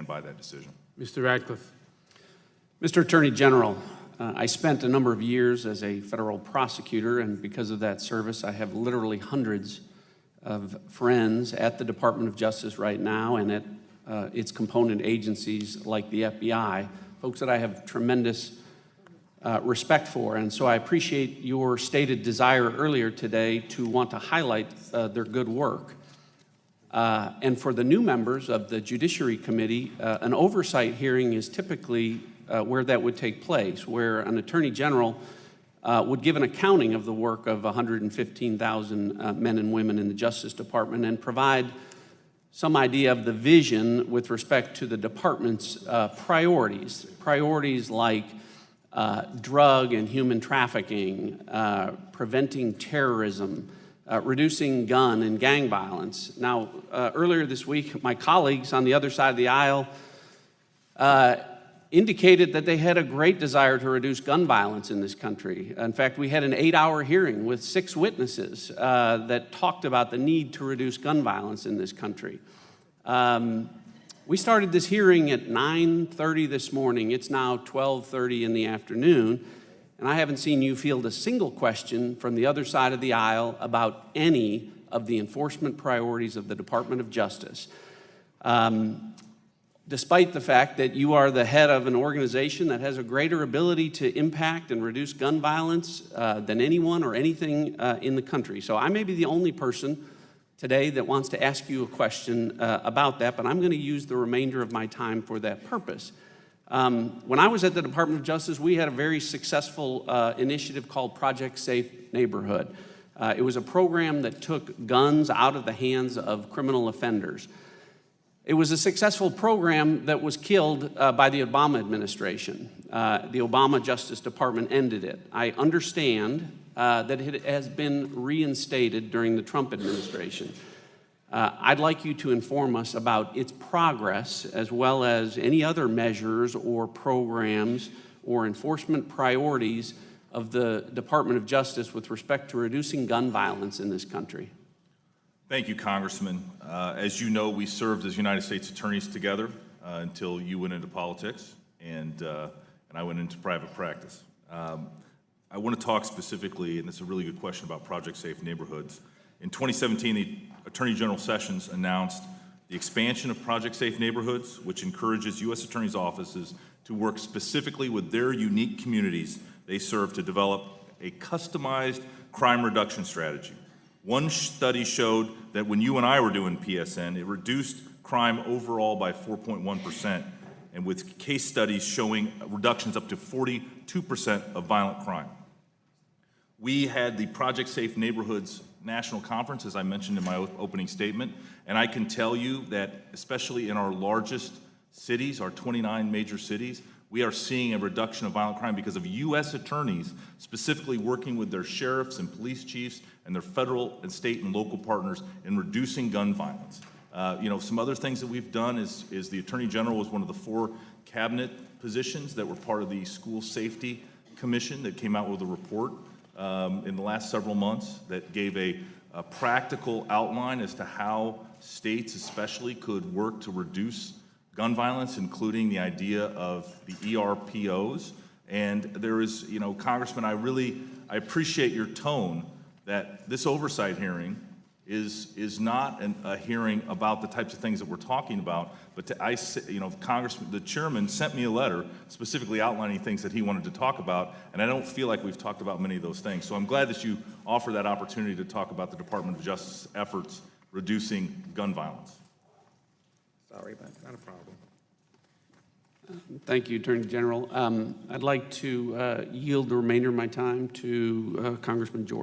by that decision. Mr. Ratcliffe. Mr. Attorney General, I spent a number of years as a federal prosecutor, and because of that service, I have literally hundreds of friends at the Department of Justice right now and at its component agencies like the FBI, folks that I have tremendous respect for. And so I appreciate your stated desire earlier today to want to highlight their good work. And for the new members of the Judiciary Committee, an oversight hearing is typically where that would take place, where an Attorney General would give an accounting of the work of 115,000 men and women in the Justice Department and provide some idea of the vision with respect to the department's priorities like drug and human trafficking, preventing terrorism, reducing gun and gang violence. Now, earlier this week, my colleagues on the other side of the aisle indicated that they had a great desire to reduce gun violence in this country. In fact, we had an 8-hour hearing with 6 witnesses that talked about the need to reduce gun violence in this country. We started this hearing at 9:30 this morning. It's now 12:30 in the afternoon, and I haven't seen you field a single question from the other side of the aisle about any of the enforcement priorities of the Department of Justice. Despite the fact that you are the head of an organization that has a greater ability to impact and reduce gun violence than anyone or anything in the country. So I may be the only person today that wants to ask you a question about that, but I'm going to use the remainder of my time for that purpose. When I was at the Department of Justice, we had a very successful initiative called Project Safe Neighborhood. It was a program that took guns out of the hands of criminal offenders. It was a successful program that was killed by the Obama administration. The Obama Justice Department ended it. I understand that it has been reinstated during the Trump administration. I'd like you to inform us about its progress as well as any other measures or programs or enforcement priorities of the Department of Justice with respect to reducing gun violence in this country. Thank you, Congressman. As you know, we served as United States attorneys together until you went into politics and I went into private practice. I want to talk specifically, and it's a really good question, about Project Safe Neighborhoods. In 2017, the Attorney General Sessions announced the expansion of Project Safe Neighborhoods, which encourages U.S. attorneys' offices to work specifically with their unique communities they serve to develop a customized crime reduction strategy. One study showed that when you and I were doing PSN, it reduced crime overall by 4.1%, and with case studies showing reductions up to 42% of violent crime. We had the Project Safe Neighborhoods National Conference, as I mentioned in my opening statement, and I can tell you that especially in our largest cities, our 29 major cities, we are seeing a reduction of violent crime because of U.S. attorneys specifically working with their sheriffs and police chiefs and their federal and state and local partners in reducing gun violence. Some other things that we've done is the Attorney General was one of the 4 cabinet positions that were part of the School Safety Commission that came out with a report in the last several months that gave a practical outline as to how states especially could work to reduce gun violence, including the idea of the ERPOs. And there is, Congressman, I appreciate your tone that this oversight hearing is not a hearing about the types of things that we're talking about, but Congressman, the chairman sent me a letter specifically outlining things that he wanted to talk about, and I don't feel like we've talked about many of those things. So I'm glad that you offer that opportunity to talk about the Department of Justice efforts reducing gun violence. Sorry about that. Not a problem. Thank you, Attorney General. I'd like to yield the remainder of my time to Congressman George.